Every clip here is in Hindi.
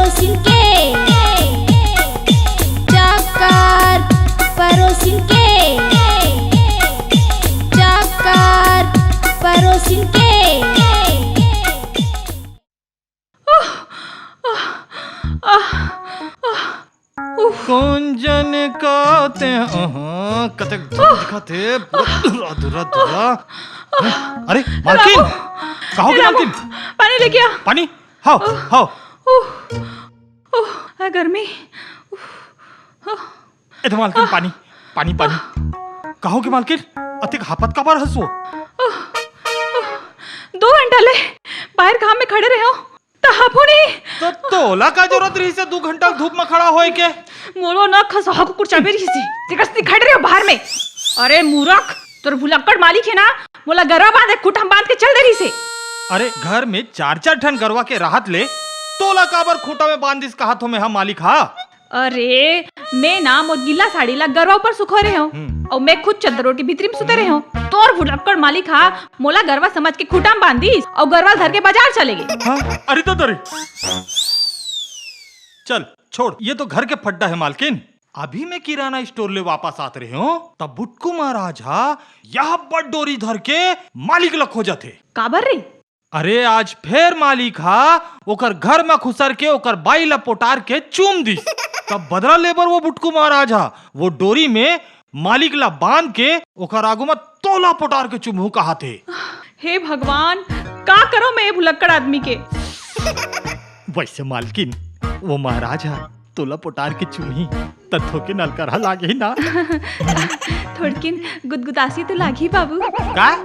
परोसिन के चक्कर परोसिन के चक्कर परोसिन के। कुंजन काते कतक दिखाते धुरा धुरा धुरा। अरे मालकिन, कहोगे मालकिन? पानी लेके आ। पानी? हाओ हाओ। गर्मी। ए तो मालकिन पानी पानी पानी। कहोगे मालकिन? अतिक हापत का बार हंसो। 2 घंटा ले बाहर काम में खड़े रहे हो तापो नहीं। तो तोला का जरूरत रही से 2 घंटा धूप में खड़ा होए के? मोलो न खसहा को कुछ चाबे रही सी तिकस्ती खड़े रहे हो बाहर में। अरे मूर्ख, तोर भुलक्कड़ मालिक है ना, मोला गरवा बांधे कुटम बांध के चल दे रही से। अरे घर में 4-4 ठन गरवा के राहत ले तोला काबर खूटा में बांध दिस का हाथों में हम मालिक हा। अरे मैं ना मोर गिल्ला साड़ी ला गरवा ऊपर सुखो रहे हो और मैं खुद चद्दरों की भीतरी में सुते रहे हो। तोर भुलक्कड़ मालिक हा मोला गरवा समझ के खूटा में बांध दिस और गरवा धर के बाजार चले गए। हाँ? अरे तो दरे चल छोड़, ये तो घर के फड्डा है मालकिन। अभी मैं किराना स्टोर ले वापस आत रहे हो तब बुटकू महाराज हा यह बड़ डोरी धर के मालिक लख हो जाते। काबर रे? अरे आज फिर मालिक हा ओकर घर में खुसर के ओकर बाई ला पोटार के चूम दी। तब बदला लेबर वो बुटकू महाराज हा वो डोरी में मालिक ला बांध के ओकर आगू में तोला पोटार के चुमहू कहा थे। हे भगवान, का करो मैं ये भुलक्कड़ आदमी के। वैसे मालकिन वो महाराज हा तोला पोटार के चुमही तथो के नलकर लागे ही ना। थोड़किन गुदगुदासी तो लागी बाबू। का?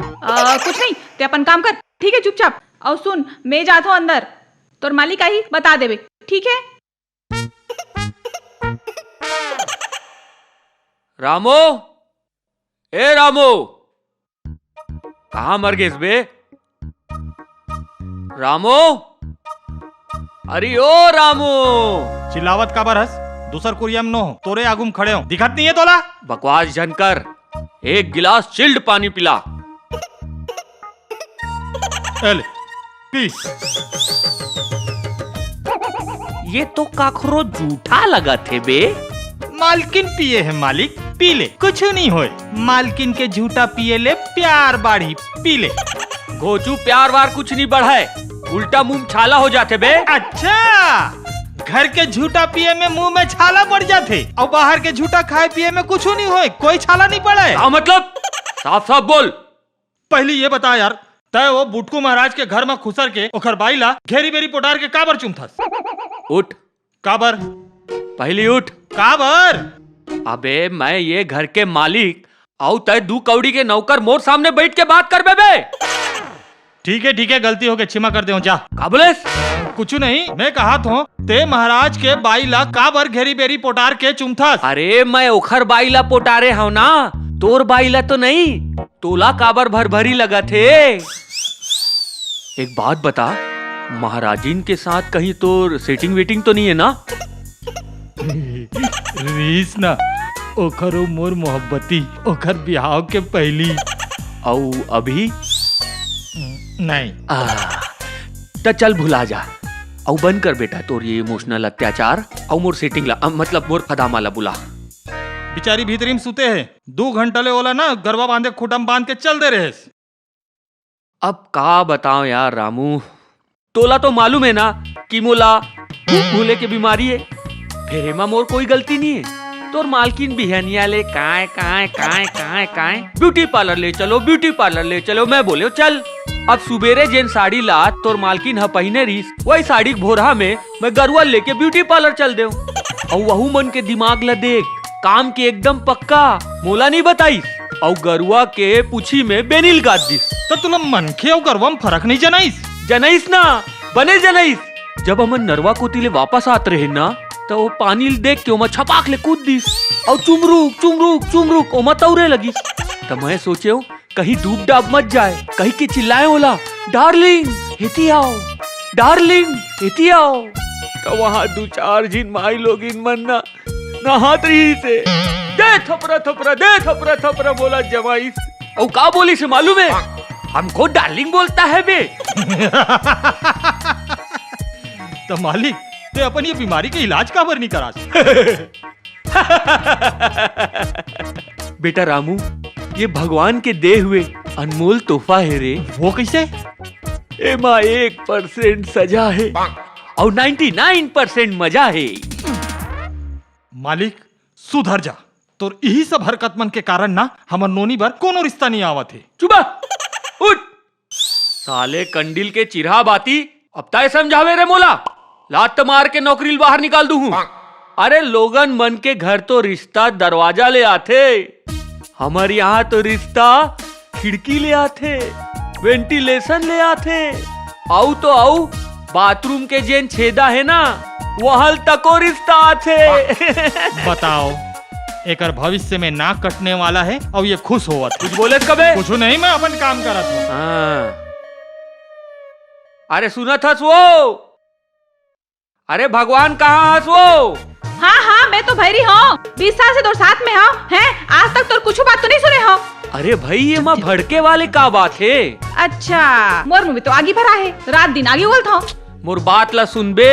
कुछ नहीं, ते अपन काम कर, ठीक है चुपचाप। और सुन, मैं जाता हूँ अंदर, तोर मालिक आई बता देवे, ठीक है? रामो, ए रामो, कहाँ मर गए बे? रामो, अरे ओ रामो। चिल्लावत का बरस दूसर कुरियम नो तोरे आगुम खड़े हो दिखत नहीं है तोला? बकवास जनकर, एक गिलास चिल्ड पानी पिला। एले पी। ये तो काखरो जूठा लगा थे बे। मालकिन पिए है मालिक, पी ले, कुछ नहीं होए। मालकिन के झूठा पिए ले प्यार बाढ़ी, पी ले। घोचू प्यार वार कुछ नहीं बढ़ाए, उल्टा मुंह छाला हो जाते बे। अच्छा, घर के झूठा पिए में मुंह में छाला पड़ जाते और बाहर के झूठा खाए पिए में कुछ नहीं होए, कोई छाला नहीं पड़े। क्या मतलब? साफ साफ बोल। पहले ये बता यार, तय वो बुटकू महाराज के घर में खुसर के ओखर बाईला घेरी बेरी पोटार के काबर चुमथस? उठ। काबर? पहली उठ। काबर? अबे मैं ये घर के मालिक आउ तय 2 कौड़ी के नौकर मोर सामने बैठ के बात कर बे। ठीक है, गलती हो गई, क्षमा कर दे जा। काबुलेस? कुछ नहीं, मैं कहा तो ते महाराज के बाईला काबर घेरी बेरी पोटार के चुमथस? अरे मैं ओखर बाईला पोटारे हूं ना, तोर बाईला तो नहीं। तोला काबर भर भरी लगा थे। एक बात बता, महाराजिन के साथ कहीं तोर सेटिंग वेटिंग तो नहीं है ना? रीस ना, ओखर मोर मोहब्बती, ओखर बिहाव के पहली। औ अभी नहीं। तो चल भुला जा औ बंद कर बेटा तोर ये इमोशनल अत्याचार और मोर सेटिंग ला मतलब मोर फदामाला बुला। बिचारी भीतरी में सुते है, 2 घंटा ले ओला ना गरबा बांधे खूटम बांध के चल दे रहे। अब का बताओ यार रामू, तोला तो मालूम है ना कि मोला भूले की बीमारी है। फिर हेमा मोर कोई गलती नहीं है। तोर मालकिन बिहनिया ले काय काय काय काय काय ब्यूटी पार्लर ले चलो, ब्यूटी पार्लर ले चलो। मैं बोले चल। अब सुबेरे जेन साड़ी ला तोर मालकिन ह पहिने रहीस, वही साड़ी भोरहा में मैं गरुआ लेके ब्यूटी पार्लर चल दे। और वहू मन के दिमाग ला देख, काम के एकदम पक्का, मोला नहीं बताईस। और गरुआ के पूछी में बेनिल गाद दिस। तो तुला मनखे और गरवा में फर्क नहीं जनाइस? जनाइस ना, बने जनाइस। जब हम नरवा कोतीले वापस आत रहे ना, तो वो पानी देख के ओमा छपाक ले कूद दिस और चुमरुक चुमरुक चुमरुक ओमा तौरे लगिस। तो मैं सोचे कहीं डूब डाब मत जाए, कहीं के चिल्लाए होला डार्लिंग हेती आओ, डार्लिंग हेती आओ। तो वहाँ 2-4 जिन माई लोग इन मन ना नहात रही से दे थपरा थपरा, दे थपरा थपरा बोला जमाइस। और का बोली से मालूम है? हमको डार्लिंग बोलता है बे। तो मालिक ते अपन ये बीमारी के इलाज काबर नहीं करा? बेटा रामू, ये भगवान के दे हुए अनमोल तोहफा है रे। वो कैसे? एमा 1% सजा है और 99% मजा है। मालिक सुधर जा, तो यही सब हरकत मन के कारण ना हमर नोनी बर कोनो रिश्ता नहीं आवत है। चुप उठ साले कंडिल के चिरहा बाती, अब तय समझावे रे मोला। लात मार के नौकरी बाहर निकाल दूं। अरे लोगन मन के घर तो रिश्ता दरवाजा ले आते, हमारे यहाँ तो रिश्ता खिड़की ले आते, वेंटिलेशन ले आते, आऊ तो आऊ बाथरूम के जेन छेदा है ना वहल तको रिश्ता आते। बताओ, एकर भविष्य में नाक कटने वाला है और ये खुश होवत। कुछ बोले कबे? कुछ नहीं, मैं अपन काम करत हूँ। अरे सुना था वो? अरे भगवान कहाँ हंस वो? हाँ हाँ, मैं तो भैरी हूँ, 20 साल से तो साथ में हूँ, हैं? आज तक तो कुछ बात तो नहीं सुने हो। अरे भाई ये माँ भड़के वाले का बात है? अच्छा, मोर मुँह में तो आगे भरा है, रात दिन आगे उगल था। मोर बात ला सुन बे।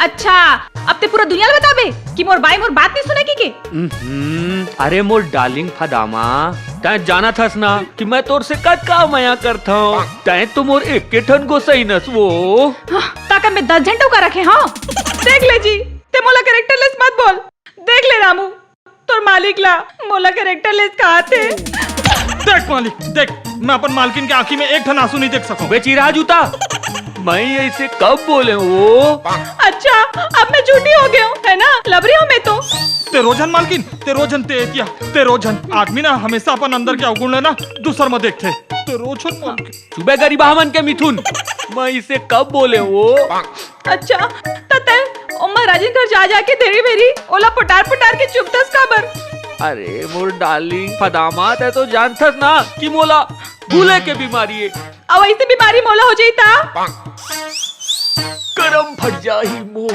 अच्छा, अब ते पूरा दुनिया बताबे कि मोर बाई मोर बात नहीं सुने की? अरे मोर डार्लिंग फदामा, तै जाना थस ना कि मैं तोर से का माया करता हूँ। तै तो मोर एक के ठन को सही नस वो। ताका मैं 10 घंटों का रखे हाँ। देख ले जी, ते मोला कैरेक्टरलेस मत बोल। देख ले रामू, तोर मालिक ला मोला कैरेक्टरलेस कहा थे। देख मालिक, देख, मैं अपन मालकिन के आंखी में एक ठन आंसू नहीं देख सकूं। बेचिरा जूता, मैं ऐसे कब बोले वो? अच्छा, अब मैं झूठी हो गया हूँ, है ना? लबरी हूँ मैं तो। ते रोजन मालकिन, ते रोजन ते एतिया, ते रोजन आदमी ना हमेशा अपन अंदर के अवगुण ना दूसर में देखते। ते रोजन मालकिन। सुबह गरीबा मन के मिथुन, मैं इसे कब बोले वो? अच्छा, तते उम्मा राजन घर जा जाके तेरी मेरी ओला पटार के चुपतस काबर? अरे मोर डार्लिंग फदामा, तै तो जानथस ना कि मोला भूले के बीमारी है। अब ऐसे बीमारी मोला हो जाई ता करम फट जाही मोर।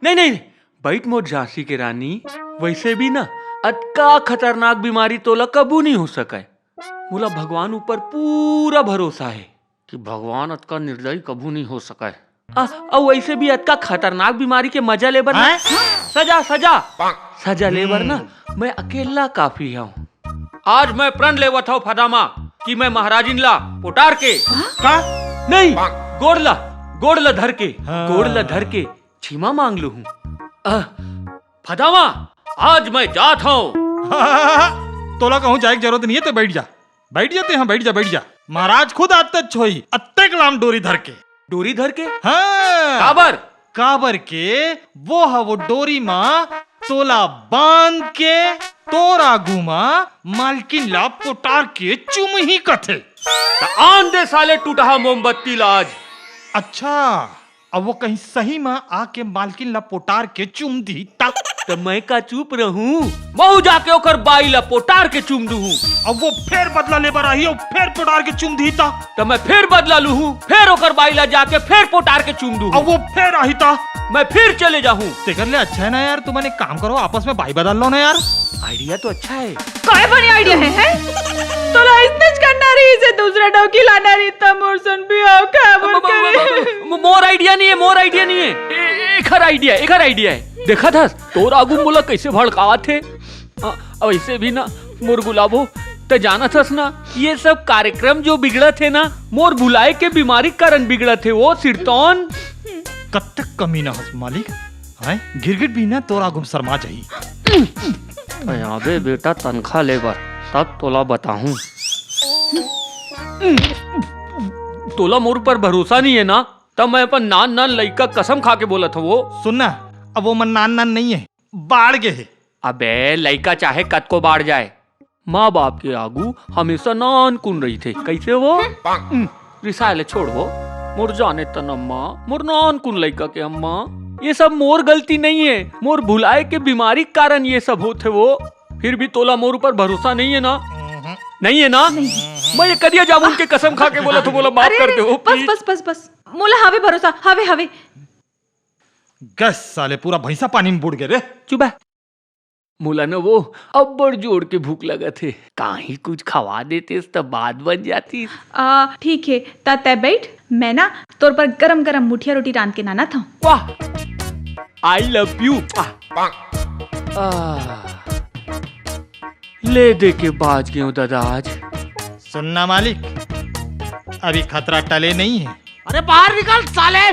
नहीं, बैठ मोर झांसी के रानी। वैसे भी ना अतका खतरनाक बीमारी तोला कबू नहीं हो सके। मोला भगवान ऊपर पूरा भरोसा है कि भगवान अतका निर्दयी कबू नहीं हो सके। और वैसे भी अतका खतरनाक बीमारी के मजा लेबर ना, सजा लेबर ना मैं अकेला काफी हूँ। आज मैं प्रण लेवत हूँ फदामा कि मैं महाराजिन ला पोटार के का नहीं गोड़ला धर के क्षमा मांग लू हूँ। फदामा, आज मैं जात हूँ। तोला कहूँ जाए की जरूरत नहीं है, तो बैठ जाते हैं, बैठ जा। महाराज खुद आते छोई अत्ते कलाम डोरी धर के। हाँ, काबर के वो डोरी माँ तोला बांध के तोरा गुमा मालकिन ला पोटार के चुम ही कथे। आन दे साले टूटा मोमबत्ती लाज। अच्छा, अब वो कहीं सही में आके मालकिन ला पोटार के चुम दी तक तो मैं का चुप रहूं? बहु जाके ओकर बाई ला पोटार के चुम दूं। अब वो फिर बदला लेबर आई और फिर पोटार के चुम दी ता तो मैं फिर बदला लूं, फिर ओकर बाई ला जाके फिर पोटार के चुम दूं। अब वो फिर आई ता मैं फिर चले जाऊं। तेकर ले अच्छा है ना यार, तुम एक काम करो, आपस में बाई बदल लो ना यार। आइडिया तो अच्छा है। काय बनी आइडिया है? तोला इतनेच करना रही से दूसरा डोकी लाना रही ता मोर सन भी आओ काबर करे। मोर आइडिया नहीं है। एक आइडिया है। देखा था तोर आगू मोला कैसे भड़कावत थे। ऐसे भी ना मोर गुलाबो, तो जाना थस ना ये सब कार्यक्रम जो बिगड़ा थे ना मोर भुलाए के बीमारी कारण बिगड़ा थे। वो सिरतौन कब तक कमी ना हो मालिक, गिरगिट भी ना तोरा गुम शर्मा जाही। अबे बेटा तनख्वाह लेबर तब तोला बताऊं। तोला मोर पर भरोसा नहीं है ना, तब मैं अपन नान लइका कसम खा के बोला था वो। सुनना, अब वो मन नान नहीं है, बाढ़ गए है। अबे लइका चाहे कद को बाढ़ जाए, माँ बाप के आगू हमेशा नान कुन रही थे। कैसे वो रिसाले छोड़ वो मोर जाने तन अम्मा, मोर नान कुन लइका के अम्मा। ये सब मोर गलती नहीं है, मोर भुलाए के बीमारी कारण ये सब होते वो। फिर भी तोला मोर ऊपर भरोसा नहीं है ना? नहीं है ना? मैं ये कदिया जामुन के कसम खा के बोला तो बोला माफ कर दो। बस मोला हावे भरोसा, हावे। गैस साले पूरा भैंसा पानी में बुड़ गए रे। चुप है। मोला न वो अब्बड़ जोड़ के भूख लगा थे, काहे कुछ खवा देते तब बात बन जाती। ठीक है, ता तय बैठ, मैं ना तोर पर गरम गरम मुठिया रोटी रांध के नाना था। वाह, आई लव यू। ले दे के बाज गए दादा आज। सुनना मालिक, अभी खतरा टले नहीं है। अरे बाहर निकल साले।